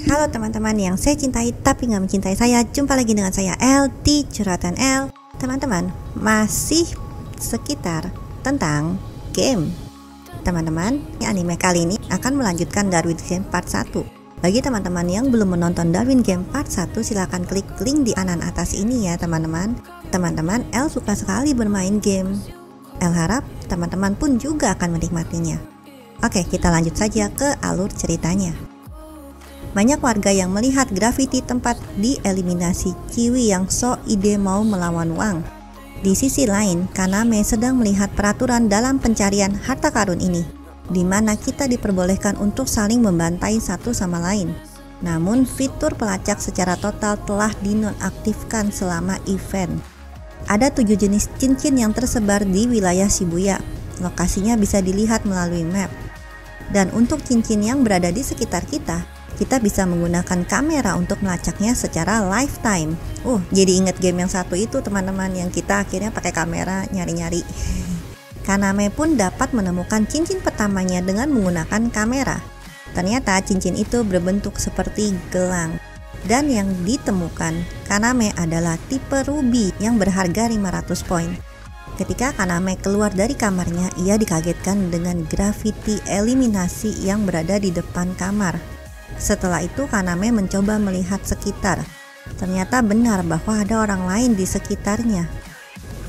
Halo teman-teman yang saya cintai tapi nggak mencintai saya. Jumpa lagi dengan saya El di Curhatan El. Teman-teman, masih sekitar tentang game. Teman-teman, anime kali ini akan melanjutkan Darwin Game Part 1. Bagi teman-teman yang belum menonton Darwin Game Part 1, silahkan klik link di kanan atas ini ya teman-teman. Teman-teman, El suka sekali bermain game. El harap teman-teman pun juga akan menikmatinya. Oke, kita lanjut saja ke alur ceritanya. Banyak warga yang melihat grafiti tempat dieliminasi Kiwi yang sok ide mau melawan Wang. Di sisi lain, Kaname sedang melihat peraturan dalam pencarian harta karun ini, di mana kita diperbolehkan untuk saling membantai satu sama lain. Namun, fitur pelacak secara total telah dinonaktifkan selama event. Ada 7 jenis cincin yang tersebar di wilayah Shibuya. Lokasinya bisa dilihat melalui map. Dan untuk cincin yang berada di sekitar kita bisa menggunakan kamera untuk melacaknya secara lifetime. Jadi ingat game yang satu itu teman-teman, yang kita akhirnya pakai kamera nyari-nyari. Kaname pun dapat menemukan cincin pertamanya dengan menggunakan kamera. Ternyata cincin itu berbentuk seperti gelang. Dan yang ditemukan Kaname adalah tipe ruby yang berharga 500 poin. Ketika Kaname keluar dari kamarnya, ia dikagetkan dengan grafiti eliminasi yang berada di depan kamar. Setelah itu Kaname mencoba melihat sekitar. Ternyata benar bahwa ada orang lain di sekitarnya.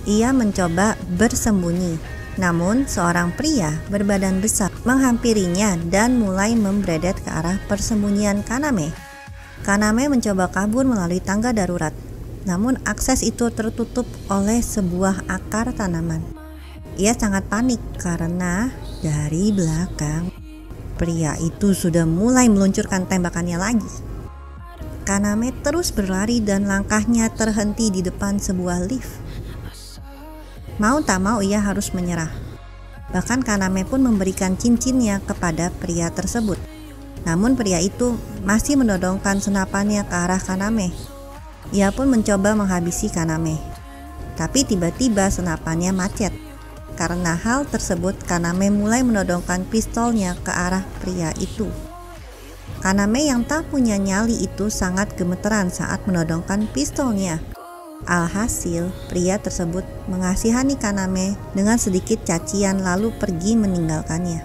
Ia mencoba bersembunyi. Namun seorang pria berbadan besar menghampirinya dan mulai membredet ke arah persembunyian Kaname. Kaname mencoba kabur melalui tangga darurat. Namun akses itu tertutup oleh sebuah akar tanaman. Ia sangat panik karena dari belakang pria itu sudah mulai meluncurkan tembakannya lagi. Kaname terus berlari dan langkahnya terhenti di depan sebuah lift. Mau tak mau ia harus menyerah. Bahkan Kaname pun memberikan cincinnya kepada pria tersebut. Namun pria itu masih menodongkan senapannya ke arah Kaname. Ia pun mencoba menghabisi Kaname. Tapi tiba-tiba senapannya macet. Karena hal tersebut, Kaname mulai menodongkan pistolnya ke arah pria itu. Kaname yang tak punya nyali itu sangat gemeteran saat menodongkan pistolnya. Alhasil, pria tersebut mengasihani Kaname dengan sedikit cacian lalu pergi meninggalkannya.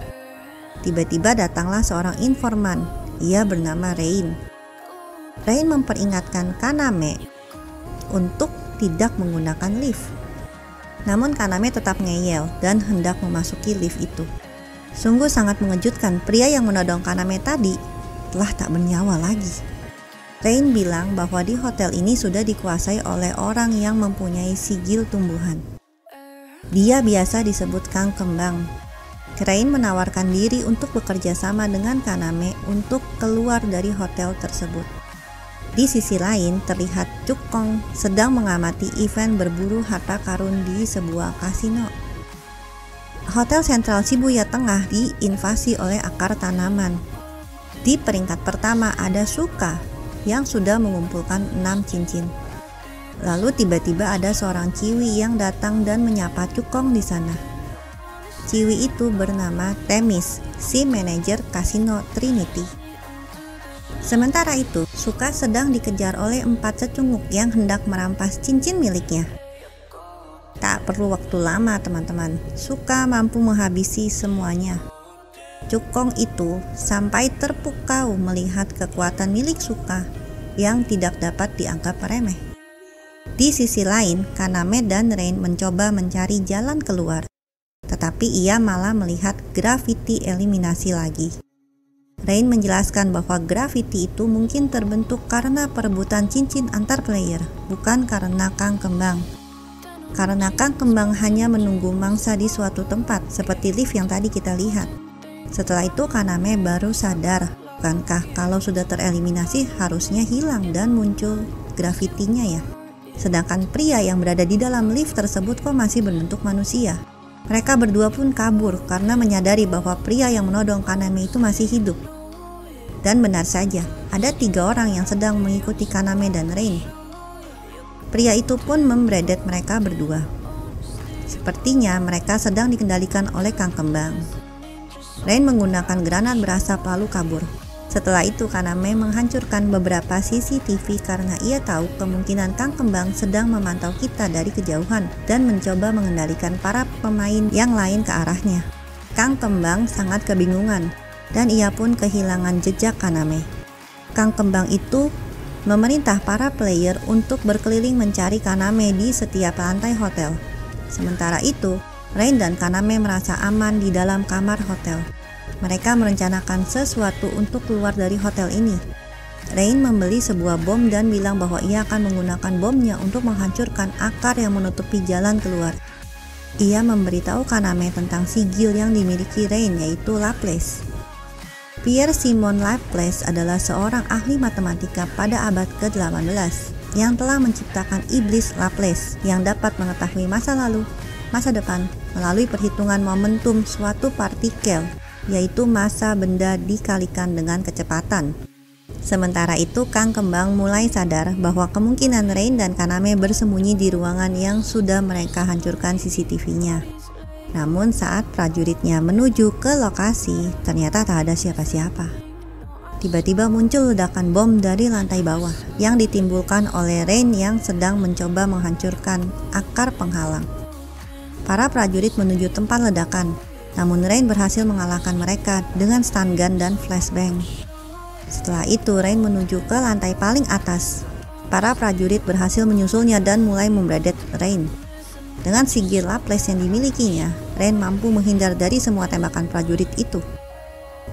Tiba-tiba datanglah seorang informan. Ia bernama Rain. Rain memperingatkan Kaname untuk tidak menggunakan lift. Namun Kaname tetap ngeyel dan hendak memasuki lift itu. Sungguh sangat mengejutkan, pria yang menodong Kaname tadi telah tak bernyawa lagi. Rain bilang bahwa di hotel ini sudah dikuasai oleh orang yang mempunyai sigil tumbuhan. Dia biasa disebut Kang Kembang. Rain menawarkan diri untuk bekerja sama dengan Kaname untuk keluar dari hotel tersebut. Di sisi lain, terlihat Cukong sedang mengamati event berburu harta karun di sebuah kasino. Hotel Sentral Shibuya Tengah diinvasi oleh akar tanaman. Di peringkat pertama ada Suka yang sudah mengumpulkan 6 cincin. Lalu tiba-tiba ada seorang Ciwi yang datang dan menyapa Cukong di sana. Ciwi itu bernama Temis, si manajer kasino Trinity. Sementara itu, Suka sedang dikejar oleh 4 cecunguk yang hendak merampas cincin miliknya. Tak perlu waktu lama teman-teman, Suka mampu menghabisi semuanya. Cukong itu sampai terpukau melihat kekuatan milik Suka yang tidak dapat dianggap remeh. Di sisi lain, Kaname dan Rain mencoba mencari jalan keluar, tetapi ia malah melihat grafiti eliminasi lagi. Rain menjelaskan bahwa grafiti itu mungkin terbentuk karena perebutan cincin antar player, bukan karena Kang Kembang. Karena Kang Kembang hanya menunggu mangsa di suatu tempat, seperti lift yang tadi kita lihat. Setelah itu Kaname baru sadar, bukankah kalau sudah tereliminasi harusnya hilang dan muncul grafitinya ya? Sedangkan pria yang berada di dalam lift tersebut kok masih berbentuk manusia. Mereka berdua pun kabur karena menyadari bahwa pria yang menodong Kaname itu masih hidup. Dan benar saja, ada 3 orang yang sedang mengikuti Kaname dan Rain. Pria itu pun membredet mereka berdua. Sepertinya mereka sedang dikendalikan oleh Kang Kembang. Rain menggunakan granat berasap lalu kabur. Setelah itu Kaname menghancurkan beberapa CCTV karena ia tahu kemungkinan Kang Kembang sedang memantau kita dari kejauhan dan mencoba mengendalikan para pemain yang lain ke arahnya. Kang Kembang sangat kebingungan dan ia pun kehilangan jejak Kaname. Kang Kembang itu memerintah para player untuk berkeliling mencari Kaname di setiap lantai hotel. Sementara itu, Rain dan Kaname merasa aman di dalam kamar hotel. Mereka merencanakan sesuatu untuk keluar dari hotel ini. Rain membeli sebuah bom dan bilang bahwa ia akan menggunakan bomnya untuk menghancurkan akar yang menutupi jalan keluar. Ia memberitahu Kaname tentang sigil yang dimiliki Rain, yaitu Laplace. Pierre Simon Laplace adalah seorang ahli matematika pada abad ke-18 yang telah menciptakan iblis Laplace yang dapat mengetahui masa lalu, masa depan melalui perhitungan momentum suatu partikel, yaitu massa benda dikalikan dengan kecepatan. Sementara itu, Kang Kembang mulai sadar bahwa kemungkinan Rain dan Kaname bersembunyi di ruangan yang sudah mereka hancurkan CCTV-nya. Namun saat prajuritnya menuju ke lokasi, ternyata tak ada siapa-siapa. Tiba-tiba muncul ledakan bom dari lantai bawah yang ditimbulkan oleh Rain yang sedang mencoba menghancurkan akar penghalang. Para prajurit menuju tempat ledakan, namun Rain berhasil mengalahkan mereka dengan stun gun dan flashbang. Setelah itu Rain menuju ke lantai paling atas. Para prajurit berhasil menyusulnya dan mulai membredet Rain. Dengan sigil Laplace yang dimilikinya, Rain mampu menghindar dari semua tembakan prajurit itu.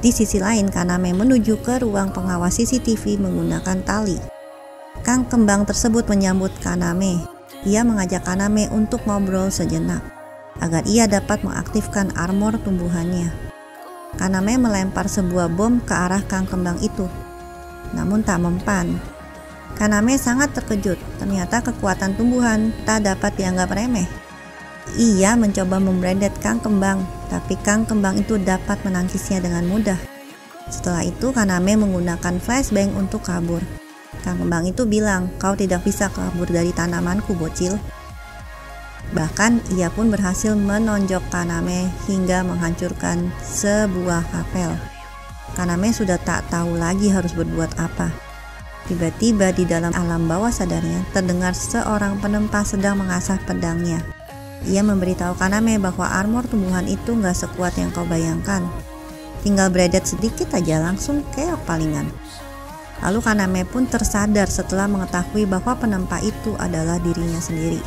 Di sisi lain, Kaname menuju ke ruang pengawas CCTV menggunakan tali. Kang Kembang tersebut menyambut Kaname. Ia mengajak Kaname untuk ngobrol sejenak agar ia dapat mengaktifkan armor tumbuhannya. Kaname melempar sebuah bom ke arah Kang Kembang itu, namun tak mempan. Kaname sangat terkejut, ternyata kekuatan tumbuhan tak dapat dianggap remeh. Ia mencoba membredet Kang Kembang, tapi Kang Kembang itu dapat menangkisnya dengan mudah. Setelah itu Kaname menggunakan flashbang untuk kabur. Kang Kembang itu bilang, "Kau tidak bisa kabur dari tanamanku, bocil." Bahkan ia pun berhasil menonjok Kaname hingga menghancurkan sebuah kapel. Kaname sudah tak tahu lagi harus berbuat apa. Tiba-tiba di dalam alam bawah sadarnya terdengar seorang penempa sedang mengasah pedangnya. Ia memberitahu Kaname bahwa armor tumbuhan itu gak sekuat yang kau bayangkan. Tinggal bredet sedikit aja langsung keok palingan. Lalu Kaname pun tersadar setelah mengetahui bahwa penempa itu adalah dirinya sendiri.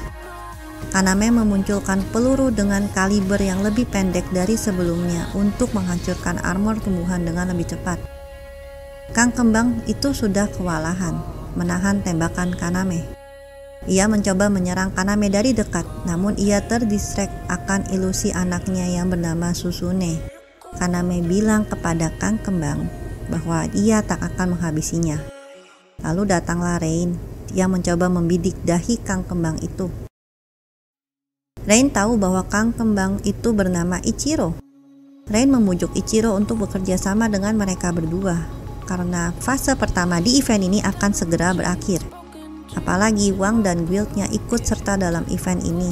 Kaname memunculkan peluru dengan kaliber yang lebih pendek dari sebelumnya untuk menghancurkan armor tumbuhan dengan lebih cepat. Kang Kembang itu sudah kewalahan menahan tembakan Kaname. Ia mencoba menyerang Kaname dari dekat, namun ia terdistrek akan ilusi anaknya yang bernama Susune. Kaname bilang kepada Kang Kembang bahwa ia tak akan menghabisinya. Lalu datanglah Rain. Dia mencoba membidik dahi Kang Kembang itu. Rain tahu bahwa Kang Kembang itu bernama Ichiro. Rain memujuk Ichiro untuk bekerja sama dengan mereka berdua, karena fase pertama di event ini akan segera berakhir. Apalagi Wang dan guildnya ikut serta dalam event ini.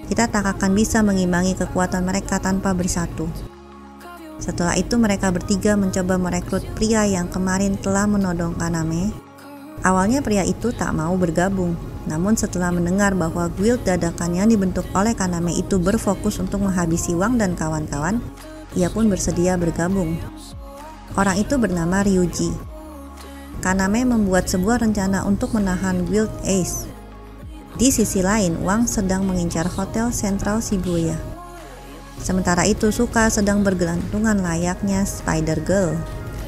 Kita tak akan bisa mengimbangi kekuatan mereka tanpa bersatu. Setelah itu mereka bertiga mencoba merekrut pria yang kemarin telah menodong Kaname. Awalnya pria itu tak mau bergabung, namun setelah mendengar bahwa guild dadakan yang dibentuk oleh Kaname itu berfokus untuk menghabisi Wang dan kawan-kawan, ia pun bersedia bergabung. Orang itu bernama Ryuji. Kaname membuat sebuah rencana untuk menahan guild Ace. Di sisi lain, Wang sedang mengincar hotel Central Shibuya. Sementara itu Suka sedang bergelantungan layaknya Spider Girl.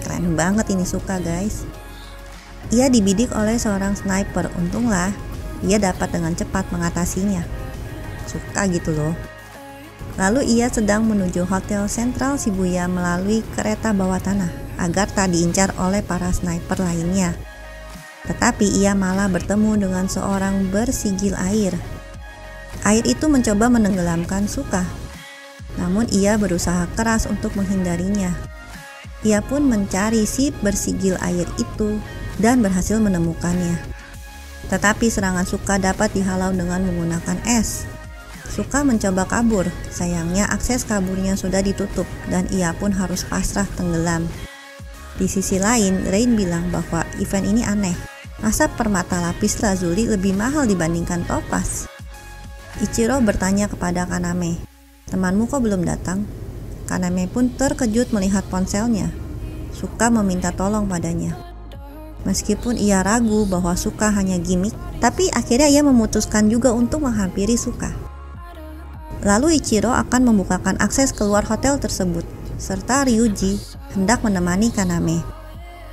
Keren banget ini Suka, guys. Ia dibidik oleh seorang sniper, untunglah ia dapat dengan cepat mengatasinya. Suka gitu loh. Lalu ia sedang menuju hotel Central Shibuya melalui kereta bawah tanah agar tak diincar oleh para sniper lainnya. Tetapi ia malah bertemu dengan seorang bersigil air. Air itu mencoba menenggelamkan Suka, namun ia berusaha keras untuk menghindarinya. Ia pun mencari si bersigil air itu dan berhasil menemukannya. Tetapi serangan Suka dapat dihalau dengan menggunakan es. Suka mencoba kabur, sayangnya akses kaburnya sudah ditutup dan ia pun harus pasrah tenggelam. Di sisi lain, Rain bilang bahwa event ini aneh. Masa permata lapis lazuli lebih mahal dibandingkan topaz? Ichiro bertanya kepada Kaname, "Temanmu kok belum datang?" Kaname pun terkejut melihat ponselnya. Suka meminta tolong padanya. Meskipun ia ragu bahwa Suka hanya gimmick, tapi akhirnya ia memutuskan juga untuk menghampiri Suka. Lalu Ichiro akan membukakan akses keluar hotel tersebut, serta Ryuji hendak menemani Kaname.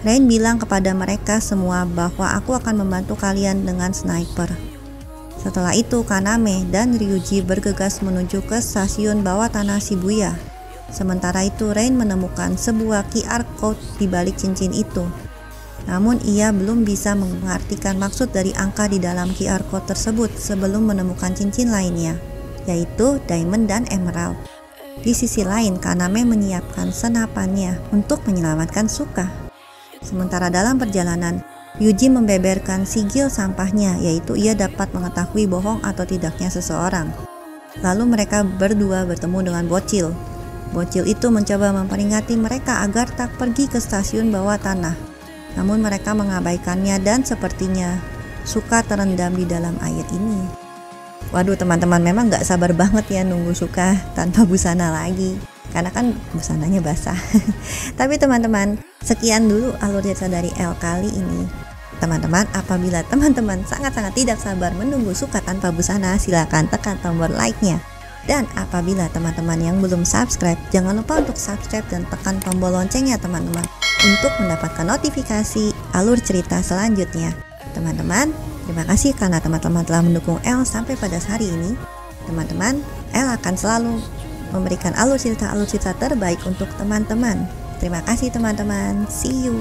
Rain bilang kepada mereka semua bahwa aku akan membantu kalian dengan sniper. Setelah itu Kaname dan Ryuji bergegas menuju ke stasiun bawah tanah Shibuya. Sementara itu Rain menemukan sebuah QR code di balik cincin itu. Namun ia belum bisa mengartikan maksud dari angka di dalam QR code tersebut sebelum menemukan cincin lainnya, yaitu diamond dan emerald. Di sisi lain, Kaname menyiapkan senapannya untuk menyelamatkan Suka. Sementara dalam perjalanan, Yuji membeberkan sigil sampahnya, yaitu ia dapat mengetahui bohong atau tidaknya seseorang. Lalu mereka berdua bertemu dengan bocil. Bocil itu mencoba memperingati mereka agar tak pergi ke stasiun bawah tanah. Namun mereka mengabaikannya dan sepertinya Suka terendam di dalam air ini. Waduh teman-teman, memang gak sabar banget ya nunggu Suka tanpa busana lagi, karena kan busananya basah. Tapi teman-teman, sekian dulu alur cerita dari L kali ini. Teman-teman, apabila teman-teman sangat-sangat tidak sabar menunggu Suka tanpa busana, silahkan tekan tombol like-nya. Dan apabila teman-teman yang belum subscribe, jangan lupa untuk subscribe dan tekan tombol loncengnya teman-teman, untuk mendapatkan notifikasi alur cerita selanjutnya. Teman-teman, terima kasih karena teman-teman telah mendukung L sampai pada hari ini. Teman-teman, L akan selalu memberikan alur cerita terbaik untuk teman-teman. Terima kasih teman-teman, see you.